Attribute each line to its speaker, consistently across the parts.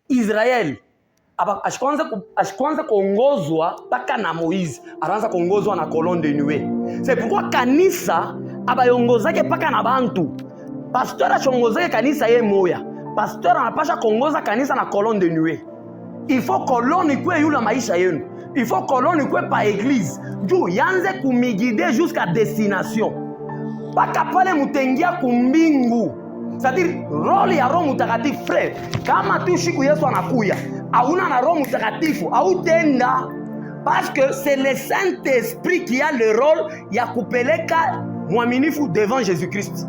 Speaker 1: Israel ashikwanza kuongozwa mpaka na Moïse, anaanza kuongozwa na colonne de nuée. C'est pourquoi kanisa abayongozake mpaka na bantu. Pasteur ashongozake kanisa ye moya. Pasteur anapasha kuongoza kanisa na colonne de nuée. Il faut colonne ikwe yula maisha yenu. Il faut colonne ikwe pa église. Juu yanze kumigide jusqu'à destination. Paka pale mutengia kumbingu. C'est-à-dire role ya Roho Mtakatifu frère. Kama tu shiku Yesu anakuya, hauna na Roho Mtakatifu, hautenda. Parce que c'est le Saint-Esprit qui a le rôle ya kupeleka mwaminifu devant Jésus-Christ.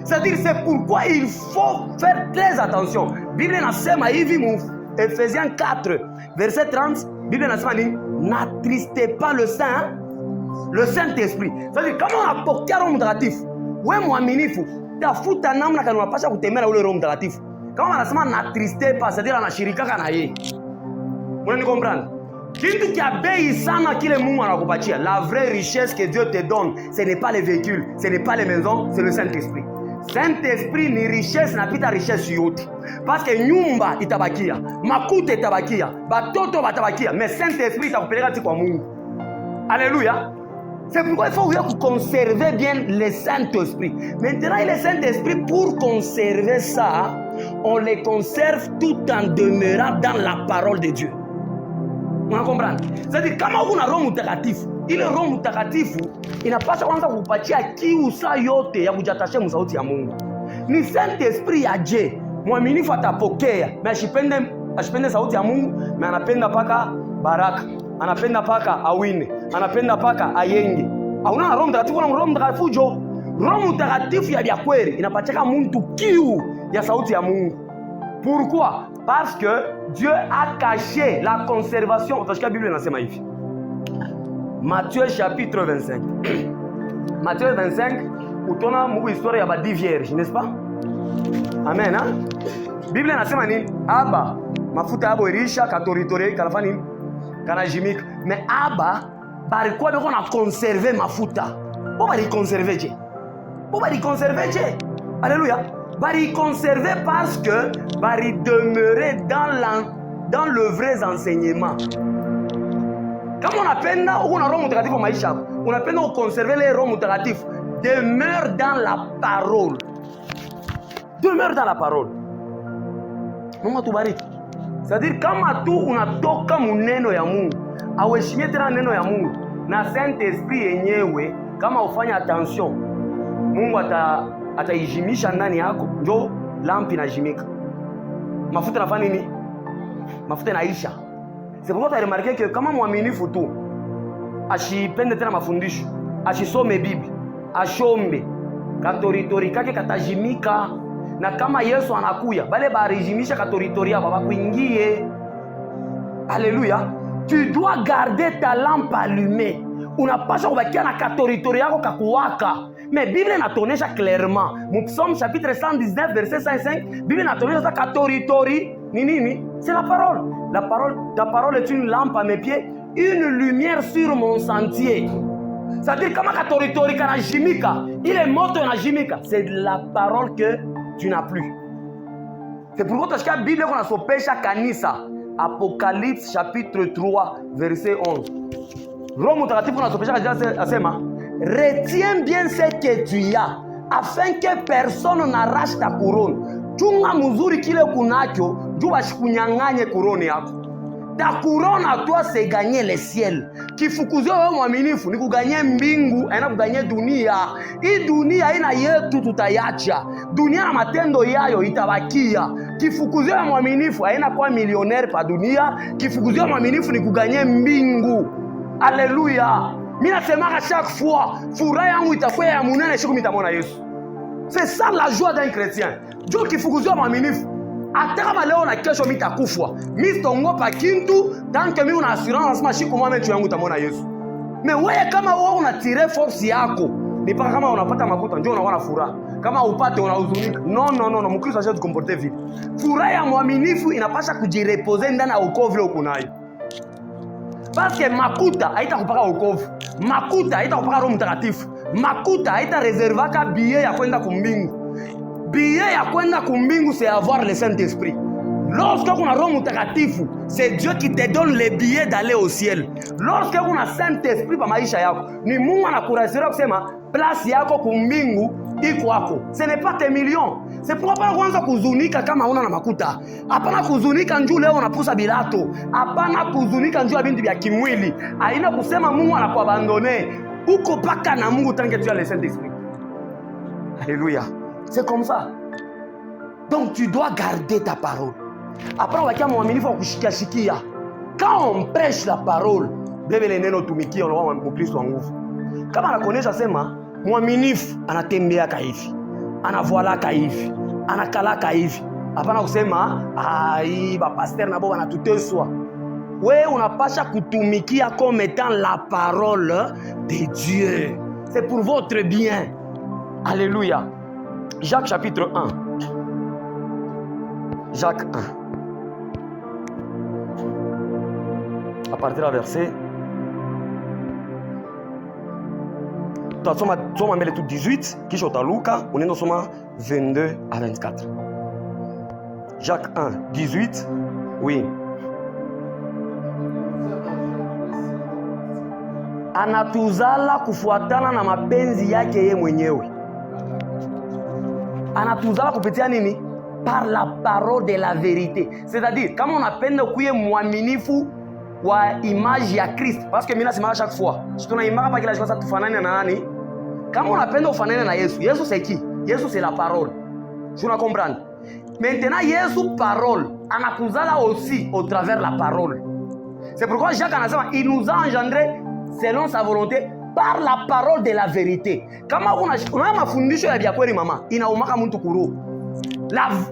Speaker 1: C'est-à-dire c'est pourquoi il faut faire très attention. Bible inasema hivi mu Ephésiens 4 verset 30, Bible inasema nini? N'attristez pas le Saint-Esprit. C'est-à-dire kama unapokea Roho Mtakatifu, wewe mwaminifu, tafuta namna kama unapasha kutemea ule Roho Mtakatifu. Kama anasema n'attristez pas, c'est-à-dire anashirikaka na yeye. Mwana comprendre? Kitu kia bei sana kile Mungu anakupatia. La vraie richesse que Dieu te donne, ce n'est pas les véhicules, ce n'est pas les maisons, c'est le Saint-Esprit. Saint-Esprit ni richesse na pita richesse yote. Parce que nyumba itabakia, makuta itabakia, batoto batabakia, mais Saint-Esprit itakupeleka ti kwa Mungu. Alléluia. C'est pourquoi il faut conserver bien le Saint-Esprit. Maintenant, le Saint-Esprit, pour conserver ça, on les conserve tout en demeurant dans la parole de Dieu. Vous comprenez? C'est-à-dire, kama kuna Roho Mtakatifu, ile Roho Mtakatifu inapaswa kwanza kupatia kiu saa yote ya kujatasha msauti ya Mungu. Ni Saint-Esprit aje, mwaminifu atapokea, na ashipende sauti ya Mungu, na anapenda paka baraka, anapenda paka awine, anapenda paka ayenge. Hauna Roho Mtakatifu, na Roho Mtakatifu jo. Roho Mtakatifu ya kweli inapatia mtu kiu ya sauti ya Mungu. Pourquoi? Parce que Dieu a caché la conservation. Parce que la Bible inasema hivi. Matthieu chapitre 25. Matthieu 25, utona mungu historia ya ba 10 vierges, n'est-ce pas? Amen, hein? Bible inasema nini? Aba mafuta yabo irisha katoritori kanafanya nini? Kanajimika. Mais aba balikuwa beko na conserver mafuta. Bo bali conserver je. Bo bali conserver je. Alléluia. Bari conserver parce que bari demeurer dans le vrai enseignement. Comme on appelle on a Roho Mtakatifu maisha, on appelle on conserver les Roho Mtakatifu. Demeure dans la parole. Demeure dans la parole. Mungu tubariki. C'est-à-dire kama tu unatoka muneno ya Mungu, aweshimie tena neno ya Mungu na Saint-Esprit yenyewe, kama ufanya attention, Mungu ataijimisha ndani yako, njo lampi inajimika. Mafuta nafanya nini? Mafuta inaisha. C'est pourquoi tu as remarqué que kama mwaminifu tu ashipende tena mafundisho, ashisome Biblia, ashombe, katoritori kake katajimika, na kama Yesu anakuya, bale barijimisha katoritori hapa bakuingie. Alléluia. Tu dois garder ta lampe allumée. Unapaswa kubakia na katoritori yako kakuwaka. Mais Bible inatuonyesha clairement, mu Psaume chapitre 119 verset 105, Bible inatuonyesha ça katoritori ni nini? C'est la parole. Ta parole est une lampe à mes pieds, une lumière sur mon sentier. C'est-à-dire kama katoritori kanajimika, ile moto inajimika, c'est la parole que tu n'as plus. C'est pourquoi tashika Bible qu'on a sopesha kanisa. Apocalypse chapitre 3 verset 11. Roho Mtakatifu anasopesha kanisa asema, retiens bien ce que tu as, afin que personne n'arrache ta couronne. Chunga mzuri kile kunacho, juu asikunyang'anye couronne yako. Ta couronne à toi c'est gagner le ciel. Kifukuzio wewe mwaminifu ni kuganyia mbingu, haina kuganyia dunia. Hii dunia haina yetu, tutayacha. Dunia na matendo yayo itabakia. Kifukuzio ya mwaminifu haina kuwa millionnaire pa dunia. Kifukuzio ya mwaminifu ni kuganyia mbingu. Alléluia. Mimi nasemaka chaque fois, furaha yangu itakuwa ya munene siku mitamona Yesu. C'est ça la joie d'un chrétien. Dieu kifukuzio mwaminifu. Hata kama leo na kesho mitakufwa, mimi sitongopa kintu tant que mimi una assurance na siku mwa mecho yangu tamona Yesu. Mais wewe kama wewe unatire force yako, ni paka kama unapata makuta njoo unaona furaha. Kama upate unahuzunika. Non, Mkristo acha tukomporte vile. Furaha ya mwaminifu inapasha kujireposer ndani ya wokovu leo kunayo. Parce que makuta haitakupaka wokovu. Makuta haitakupaka Roho Mtakatifu. Makuta haitareservaka billet ya kwenda kumbingu. Billet ya kwenda kumbingu c'est avoir le Saint-Esprit. Lorsque on a Roho Mtakatifu, c'est Dieu qui te donne les billets d'aller au ciel. Lorsque on a Saint-Esprit pa maisha yako, ni Mungu anakurasira kusema place yako kumbingu iko hapo. Ce n'est pas tes millions. C'est pourquoi pas kwanza kuzunika kama una na makuta. Hapana kuzunika njoo leo unapusa bilato. Hapana kuzunika njoo bintu vya kimwili. Haina kusema Mungu anakuabandone. Uko paka na Mungu tant que tu as le Saint-Esprit. Alléluia. C'est comme ça. Donc tu dois garder ta parole. Après on va dire mwaminifu wa kushikia. Quand on prêche la parole, bebe le neno tumikia on va Kristo wa nguvu. Kama anakuonesha sema mwaminifu anatembea hivi, anavualaka hivi, anakalaka hivi. Hapana kusema hii ba pasteur na bo wanatuteswa. Wewe unapasha kutumikia comme étant la parole de Dieu. C'est pour votre bien. Alléluia. Jacques chapitre 1. Jacques 1. À partir du verset Soma mbele tout 18, kisha utaluka, unaenda soma 22 à 24. Jacques 1, 18, oui. Anatuzala kufuatana na mapenzi yake yeye mwenyewe. Anatuzala kupitia nini? Par la parole de la vérité. C'est-à-dire, kama unapenda kuye mwaminifu wa image ya Kristo, parce que mimi nasema chaque fois, tunaimba pa kila siku sasa tufanane na nani? Kama unapenda ufanane na Yesu, Yesu c'est qui? Yesu c'est la parole. Tu vas comprendre? Maintenant Yesu parole, anakuzala aussi au travers la parole. C'est pourquoi Jacques anasema il nous a engendré selon sa volonté par la parole de la vérité. Kama una mafundisho ya vya kweli mama, inaumaka mtu kuro.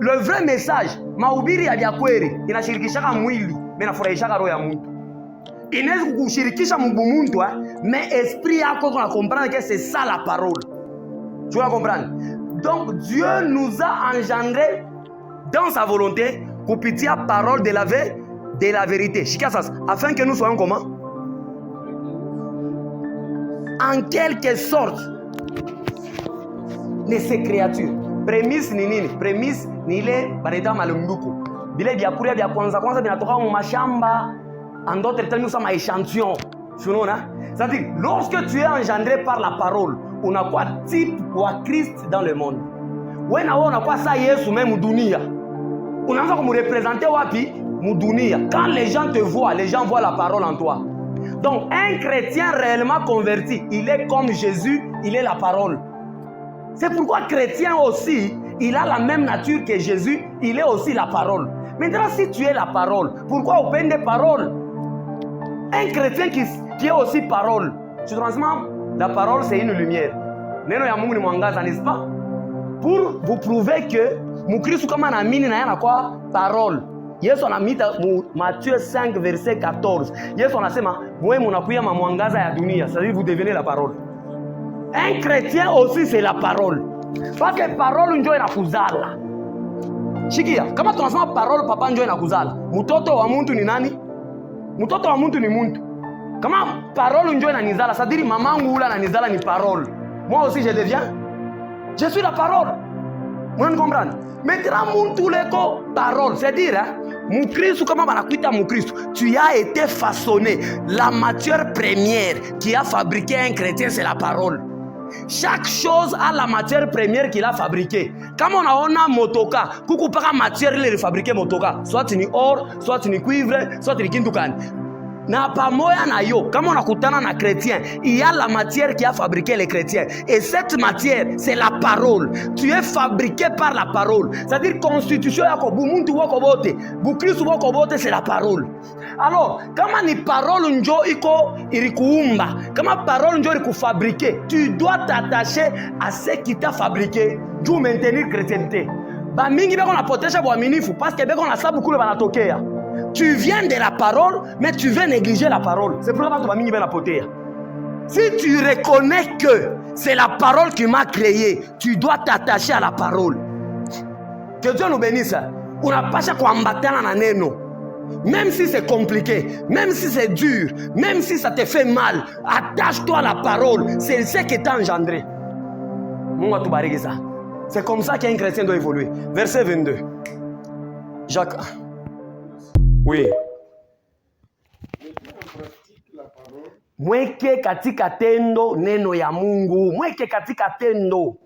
Speaker 1: Le vrai message, mahubiri ya vya kweli inashirikishaka mwili, inafurahishaka roho ya mtu. Inaweza kukushirikisha mtu mais esprit yako na comprendre que c'est ça la parole. Tu vas comprendre? Donc Dieu nous a engendrés dans sa volonté kupitia parole de la vérité. Afin que nous soyons comment? En quelque sorte de ces créatures. Prémisse ni nini? Prémisse ni ile baneta malunduku. Bile vya kuria vya kwanza vinatoka mu mashamba. En d'autres termes, nous sommes échantillons. C'est-à-dire, lorsque tu es engendré par la parole, on a quoi type wa Christ dans le monde. On a quoi ça Yesu même dunia. On a quoi comme représenter wapi mudunia. Quand les gens te voient, les gens voient la parole en toi. Donc un chrétien réellement converti, il est comme Jésus, il est la parole. C'est pourquoi chrétien aussi, il a la même nature que Jésus, il est aussi la parole. Maintenant, si tu es la parole, pourquoi on peine des paroles? Un chrétien qui est aussi parole. Tu transmets, la parole c'est une lumière. Neno ya Mungu ni mwangaza, n'est-ce pas? Pour vous prouver que Mukristo kama naamini na yana kwa parole. Yesu anamita Matthieu 5 verset 14. Yesu anasema mwe mnakuya mwangaza ya dunia, c'est-à-dire vous devenez la parole. Un chrétien aussi c'est la parole. Parce que parole ndio inakuzala. Shikia, kama tunasema parole papa ndio inakuzala. Mtoto wa mtu ni nani? Mtoto wa mtu ni mtu. Kama parole ndio inanizala, c'est-à-dire mamangu ula ananizala ni parole. Moi aussi je suis la parole. Vous comprenez? Maintenant mtu leko parole, c'est-à-dire Mukristo kama banakuita Mukristo, tu as été façonné. La matière première qui a fabriqué un chrétien c'est la parole. Chaque chose a la matière première qu'il a fabriquée. Comme on a motoka, kuku paka matière il fabriqué motoka, soit ni or, soit ni cuivre, soit ni kintukan. Na pamoja na yo, kama unakutana na chrétien, il y a la matière qui a fabriqué les chrétiens. Et cette matière, c'est la parole. Tu es fabriqué par la parole. C'est-à-dire constitution yako, bumuntu wako bote, bukristo wako bote, c'est la parole. Alors, kama ni parole njo iko irikuumba, kama parole njo irikufabriqué, tu dois t'attacher à ce qui t'a fabriqué, pour maintenir chrétienté. Ba mingi beko na potesha boaminifu parce que beko na sabu kule banatokea. Tu viens de la parole, mais tu veux négliger la parole. C'est pourquoi tu vas mingi la poter. Si tu reconnais que c'est la parole qui m'a créé, tu dois t'attacher à la parole. Que Dieu nous bénisse. On n'a pas à combattre na neno. Même si c'est compliqué, même si c'est dur, même si ça te fait mal, attache-toi à la parole. C'est ce qui t'a engendré. C'est comme ça qu'un chrétien doit évoluer. Verset 22. Jacques 1. Oui. Mweke katika tendo neno ya Mungu. Mweke katika tendo.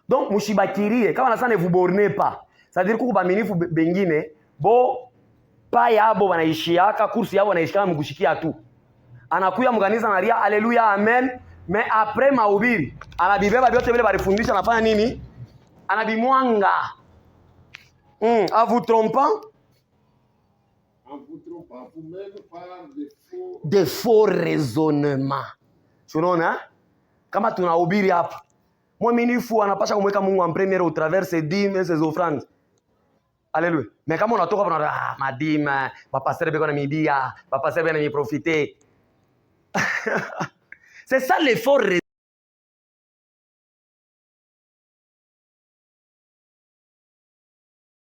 Speaker 1: Donc mushibakirie kama nasana ne vous bornez pas. C'est-à-dire kuko baminifu bengine bo pa yabo wanaishiaka kursi yabo wanaishika mkushikia tu. Anakuya mkanisa analia haleluya amen, mais après mahubiri anabibeba vyote vile barifundisha anafanya nini? Anabimwanga. En vous trompant vous-même par des faux raisonnements. Tunaona kama tunahubiri hapa. Mwaminifu anapasha kumweka Mungu en premier au travers ses dîmes et ses offrandes. Alléluia. Mais kama unatoka hapa unaona madima, papa sere beko na mibia, papa sere beko na miprofiter. C'est ça l'effort.